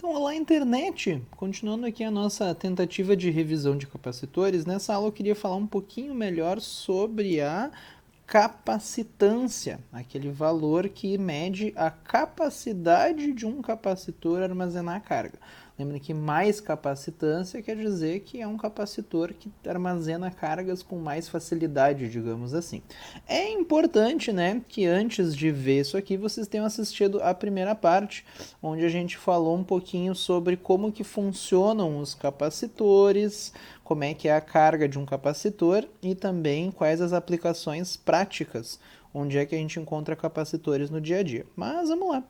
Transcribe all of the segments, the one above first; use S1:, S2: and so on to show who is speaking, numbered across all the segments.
S1: Então, olá internet! Continuando aqui a nossa tentativa de revisão de capacitores, nessa aula eu queria falar um pouquinho melhor sobre a capacitância, aquele valor que mede a capacidade de um capacitor armazenar carga. Lembra que mais capacitância quer dizer que é um capacitor que armazena cargas com mais facilidade, digamos assim. É importante, né, que antes de ver isso aqui, vocês tenham assistido a primeira parte, onde a gente falou um pouquinho sobre como que funcionam os capacitores, como é que é a carga de um capacitor e também quais as aplicações práticas, onde é que a gente encontra capacitores no dia a dia. Mas vamos lá.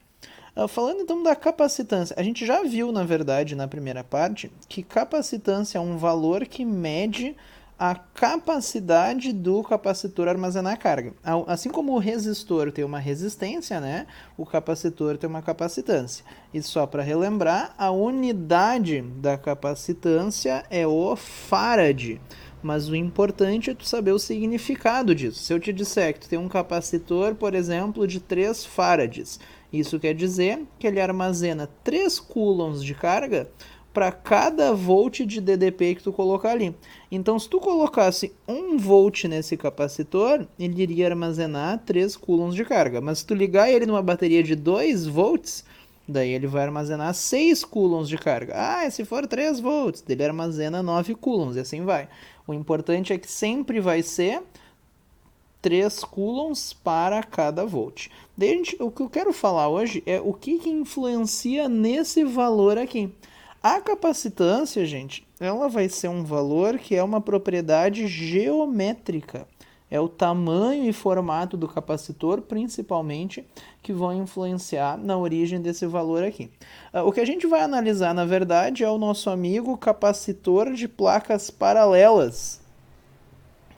S1: Falando então da capacitância, a gente já viu, na verdade, na primeira parte, que capacitância é um valor que mede a capacidade do capacitor armazenar carga. Assim como o resistor tem uma resistência, né, o capacitor tem uma capacitância. E só para relembrar, a unidade da capacitância é o farad. Mas o importante é tu saber o significado disso. Se eu te disser que tu tem um capacitor, por exemplo, de 3 farads, isso quer dizer que ele armazena 3 coulombs de carga para cada volt de DDP que tu colocar ali. Então, se tu colocasse 1 volt nesse capacitor, ele iria armazenar 3 coulombs de carga. Mas se tu ligar ele numa bateria de 2 volts, daí ele vai armazenar 6 coulombs de carga. Se for 3 volts, ele armazena 9 coulombs e assim vai. O importante é que sempre vai ser 3 coulombs para cada volt. Daí o que eu quero falar hoje é o que influencia nesse valor aqui. A capacitância, gente, ela vai ser um valor que é uma propriedade geométrica. É o tamanho e formato do capacitor, principalmente, que vão influenciar na origem desse valor aqui. O que a gente vai analisar, na verdade, é o nosso amigo capacitor de placas paralelas.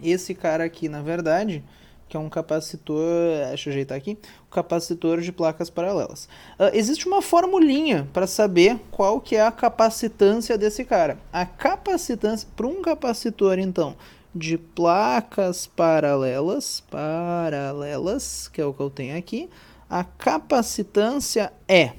S1: Esse cara aqui, na verdade, que é um capacitor, deixa eu ajeitar aqui, um capacitor de placas paralelas. Existe uma formulinha para saber qual que é a capacitância desse cara. A capacitância, para um capacitor, então, de placas paralelas, que é o que eu tenho aqui, a capacitância é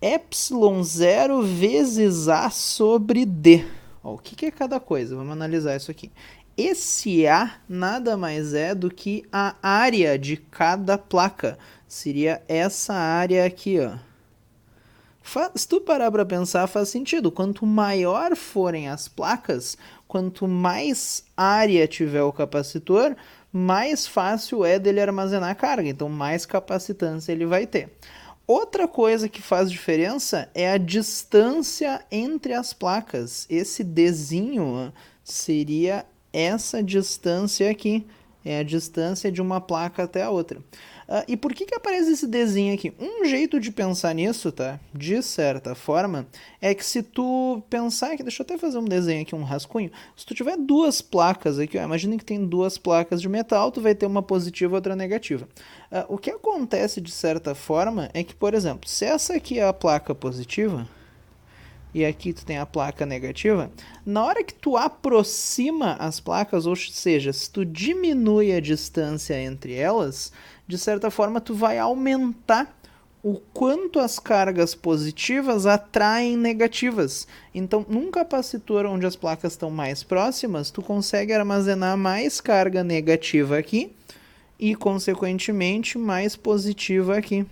S1: ε0 vezes A sobre D. O que é cada coisa? Vamos analisar isso aqui. Esse A nada mais é do que a área de cada placa. Seria essa área aqui, ó. Se tu parar para pensar, faz sentido. Quanto maior forem as placas, quanto mais área tiver o capacitor, mais fácil é dele armazenar carga. Então, mais capacitância ele vai ter. Outra coisa que faz diferença é a distância entre as placas. Esse Dzinho seria essa distância aqui. É a distância de uma placa até a outra. E por que aparece esse Dzinho aqui? Um jeito de pensar nisso, tá? De certa forma, é que se tu pensar aqui, deixa eu até fazer um desenho aqui, um rascunho. Se tu tiver 2 placas aqui, ó, imagina que tem 2 placas de metal, tu vai ter uma positiva e outra negativa. O que acontece de certa forma é que, por exemplo, se essa aqui é a placa positiva, e aqui tu tem a placa negativa, na hora que tu aproxima as placas, ou seja, se tu diminui a distância entre elas, de certa forma tu vai aumentar o quanto as cargas positivas atraem negativas. Então, num capacitor onde as placas estão mais próximas, tu consegue armazenar mais carga negativa aqui e, consequentemente, mais positiva aqui.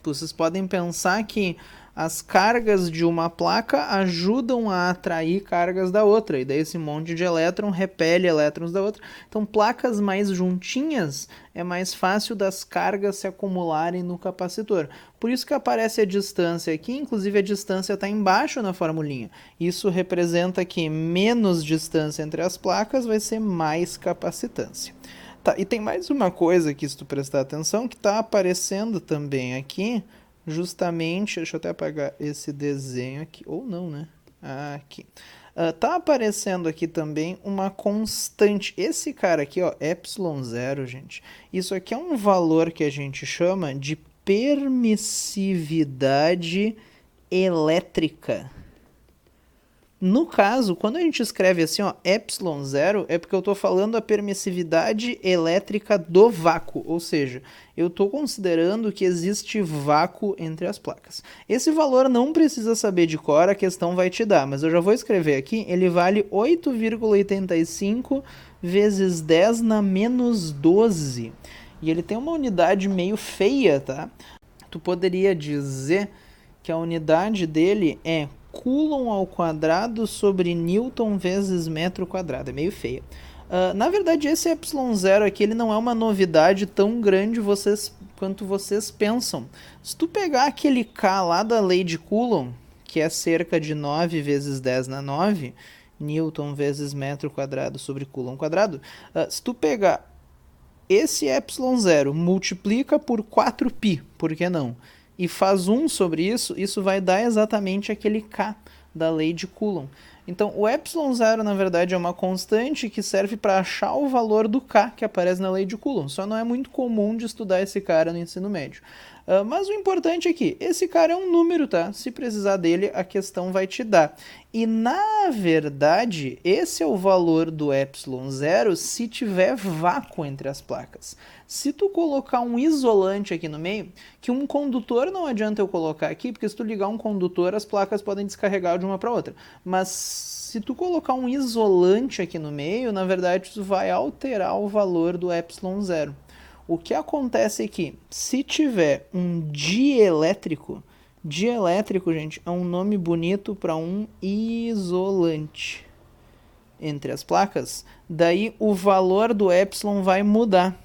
S1: Vocês podem pensar que as cargas de uma placa ajudam a atrair cargas da outra, e daí esse monte de elétron repele elétrons da outra. Então, placas mais juntinhas é mais fácil das cargas se acumularem no capacitor. Por isso que aparece a distância aqui, inclusive a distância está embaixo na formulinha. Isso representa que menos distância entre as placas vai ser mais capacitância. Tá, e tem mais uma coisa aqui, se tu prestar atenção, que está aparecendo também aqui, justamente, deixa eu até apagar esse desenho aqui, ou não, né? Aqui. Tá aparecendo aqui também uma constante. Esse cara aqui, ó, ε0, gente. Isso aqui é um valor que a gente chama de permissividade elétrica. No caso, quando a gente escreve assim, ó, ε0, é porque eu estou falando a permissividade elétrica do vácuo, ou seja, eu estou considerando que existe vácuo entre as placas. Esse valor não precisa saber de cor, a questão vai te dar, mas eu já vou escrever aqui, ele vale 8,85 vezes 10 na menos 12. E ele tem uma unidade meio feia, tá? Tu poderia dizer que a unidade dele é Coulomb ao quadrado sobre Newton vezes metro quadrado. É meio feio. Na verdade, esse ε0 aqui ele não é uma novidade tão grande quanto vocês pensam. Se tu pegar aquele K lá da lei de Coulomb, que é cerca de 9 vezes 10 na 9, Newton vezes metro quadrado sobre Coulomb quadrado, se tu pegar esse ε0 multiplica por 4π, por que não? E faz 1 sobre isso, isso vai dar exatamente aquele K da lei de Coulomb. Então, o ε0, na verdade, é uma constante que serve para achar o valor do K que aparece na lei de Coulomb. Só não é muito comum de estudar esse cara no ensino médio. Mas o importante é que esse cara é um número, tá? Se precisar dele, a questão vai te dar. E, na verdade, esse é o valor do ε0 se tiver vácuo entre as placas. Se tu colocar um isolante aqui no meio, que um condutor não adianta eu colocar aqui, porque se tu ligar um condutor, as placas podem descarregar de uma para outra. Mas se tu colocar um isolante aqui no meio, na verdade, isso vai alterar o valor do ε0. O que acontece é que, se tiver um dielétrico, gente, é um nome bonito para um isolante entre as placas, daí o valor do epsilon vai mudar.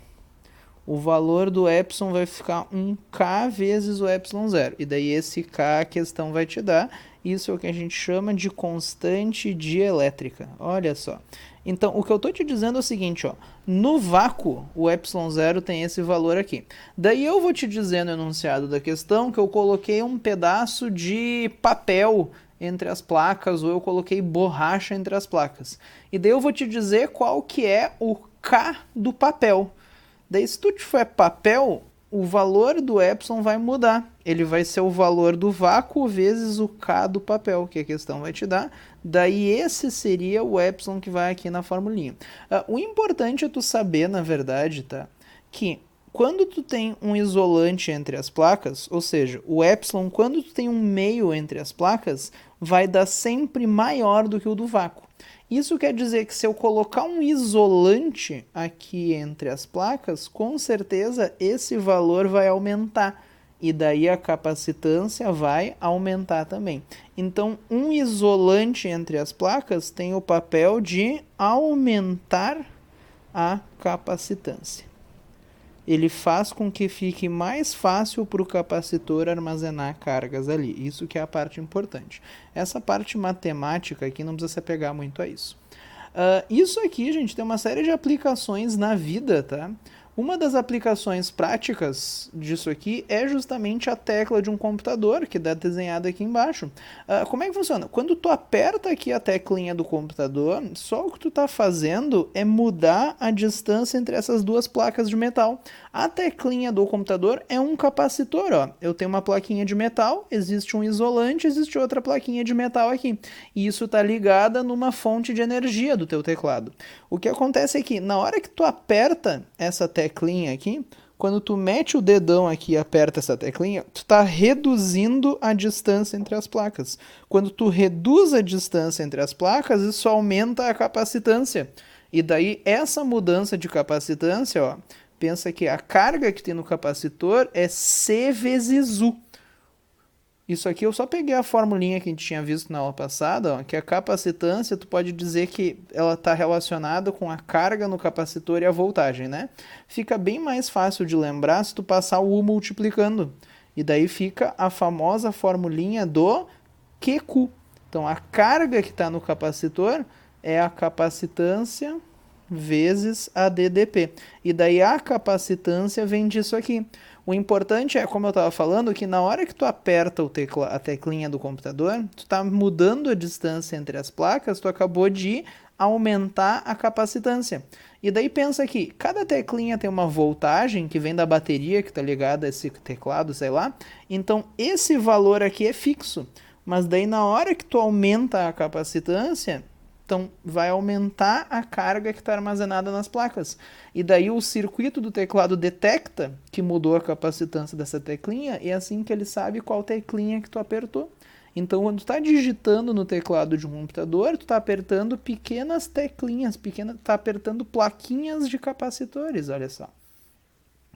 S1: O valor do epsilon vai ficar 1K vezes o ε0. E daí esse K a questão vai te dar. Isso é o que a gente chama de constante dielétrica. Olha só. Então, o que eu estou te dizendo é o seguinte, ó. No vácuo, o ε0 tem esse valor aqui. Daí eu vou te dizer no enunciado da questão que eu coloquei um pedaço de papel entre as placas, ou eu coloquei borracha entre as placas. E daí eu vou te dizer qual que é o K do papel. Daí, se tu tiver papel, o valor do epsilon vai mudar. Ele vai ser o valor do vácuo vezes o K do papel, que a questão vai te dar. Daí, esse seria o epsilon que vai aqui na formulinha. O importante é tu saber, na verdade, tá, que quando tu tem um isolante entre as placas, ou seja, o epsilon, quando tu tem um meio entre as placas, vai dar sempre maior do que o do vácuo. Isso quer dizer que se eu colocar um isolante aqui entre as placas, com certeza esse valor vai aumentar. E daí a capacitância vai aumentar também. Então, um isolante entre as placas tem o papel de aumentar a capacitância. Ele faz com que fique mais fácil para o capacitor armazenar cargas ali. Isso que é a parte importante. Essa parte matemática aqui não precisa se apegar muito a isso. Isso aqui, gente, tem uma série de aplicações na vida, tá? Uma das aplicações práticas disso aqui é justamente a tecla de um computador, que está desenhada aqui embaixo. Como é que funciona? Quando tu aperta aqui a teclinha do computador, só o que tu está fazendo é mudar a distância entre essas duas placas de metal. A teclinha do computador é um capacitor, ó. Eu tenho uma plaquinha de metal, existe um isolante, existe outra plaquinha de metal aqui. E isso está ligada numa fonte de energia do teu teclado. O que acontece é que, na hora que tu aperta essa teclinha aqui, quando tu mete o dedão aqui e aperta essa teclinha, tu está reduzindo a distância entre as placas. Quando tu reduz a distância entre as placas, isso aumenta a capacitância. E daí, essa mudança de capacitância, ó, pensa que a carga que tem no capacitor é C vezes U. Isso aqui eu só peguei a formulinha que a gente tinha visto na aula passada, ó, que a capacitância, tu pode dizer que ela está relacionada com a carga no capacitor e a voltagem, né? Fica bem mais fácil de lembrar se tu passar o U multiplicando. E daí fica a famosa formulinha do QQ. Então, a carga que está no capacitor é a capacitância vezes a DDP. E daí a capacitância vem disso aqui. O importante é, como eu estava falando, que na hora que tu aperta a teclinha do computador, tu está mudando a distância entre as placas, tu acabou de aumentar a capacitância. E daí pensa que cada teclinha tem uma voltagem que vem da bateria que está ligada a esse teclado, sei lá. Então esse valor aqui é fixo. Mas daí na hora que tu aumenta a capacitância, então vai aumentar a carga que está armazenada nas placas. E daí o circuito do teclado detecta que mudou a capacitância dessa teclinha e é assim que ele sabe qual teclinha que tu apertou. Então, quando tu está digitando no teclado de um computador, tu está apertando pequenas teclinhas, tá apertando plaquinhas de capacitores, olha só.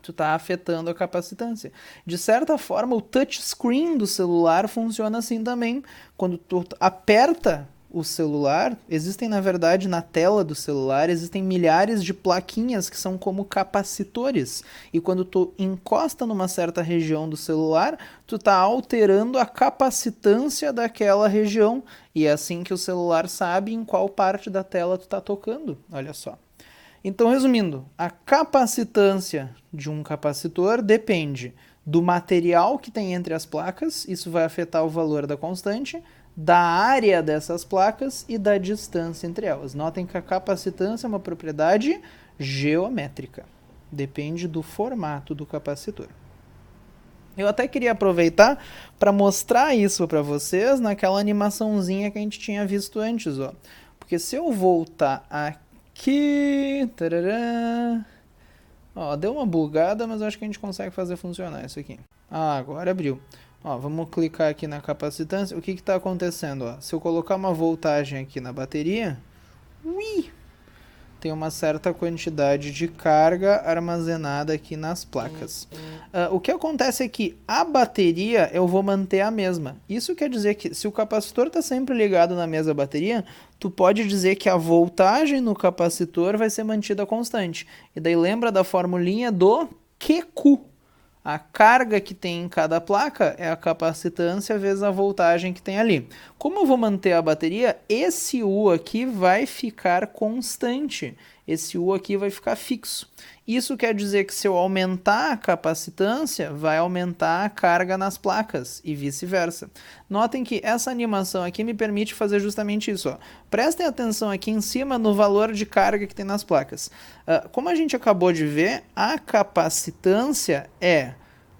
S1: Tu está afetando a capacitância. De certa forma, o touchscreen do celular funciona assim também. Quando tu aperta o celular, existem, na verdade, na tela do celular, existem milhares de plaquinhas que são como capacitores. E quando tu encosta numa certa região do celular, tu está alterando a capacitância daquela região. E é assim que o celular sabe em qual parte da tela tu está tocando. Olha só. Então, resumindo, a capacitância de um capacitor depende do material que tem entre as placas, isso vai afetar o valor da constante, da área dessas placas e da distância entre elas. Notem que a capacitância é uma propriedade geométrica, depende do formato do capacitor. Eu até queria aproveitar para mostrar isso para vocês naquela animaçãozinha que a gente tinha visto antes, ó. Porque se eu voltar aqui, tarará, ó, deu uma bugada, mas eu acho que a gente consegue fazer funcionar isso aqui. Ah, agora abriu. Ó, vamos clicar aqui na capacitância. O que está acontecendo? Ó? Se eu colocar uma voltagem aqui na bateria, tem uma certa quantidade de carga armazenada aqui nas placas. O que acontece é que a bateria eu vou manter a mesma. Isso quer dizer que se o capacitor está sempre ligado na mesma bateria, tu pode dizer que a voltagem no capacitor vai ser mantida constante. E daí lembra da formulinha do QQ. A carga que tem em cada placa é a capacitância vezes a voltagem que tem ali. Como eu vou manter a bateria, esse U aqui vai ficar constante. Esse U aqui vai ficar fixo. Isso quer dizer que se eu aumentar a capacitância, vai aumentar a carga nas placas e vice-versa. Notem que essa animação aqui me permite fazer justamente isso. Ó. Prestem atenção aqui em cima no valor de carga que tem nas placas. Como a gente acabou de ver, a capacitância é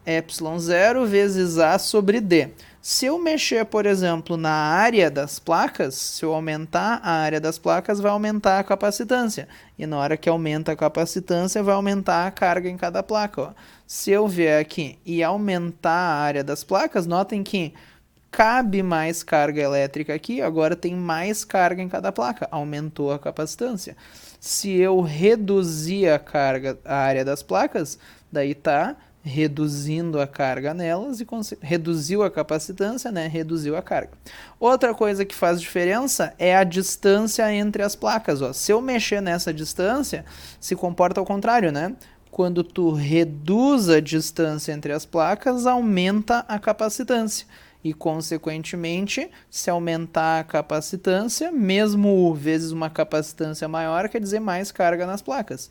S1: ε0 vezes A sobre D. Se eu mexer, por exemplo, na área das placas, se eu aumentar a área das placas, vai aumentar a capacitância. E na hora que aumenta a capacitância, vai aumentar a carga em cada placa. Ó. Se eu vier aqui e aumentar a área das placas, notem que cabe mais carga elétrica aqui, agora tem mais carga em cada placa. Aumentou a capacitância. Se eu reduzir a área das placas, daí está reduzindo a carga nelas e reduziu a capacitância, né? Reduziu a carga. Outra coisa que faz diferença é a distância entre as placas. Ó. Se eu mexer nessa distância, se comporta ao contrário, né? Quando tu reduz a distância entre as placas, aumenta a capacitância. E, consequentemente, se aumentar a capacitância, mesmo U vezes uma capacitância maior, quer dizer mais carga nas placas.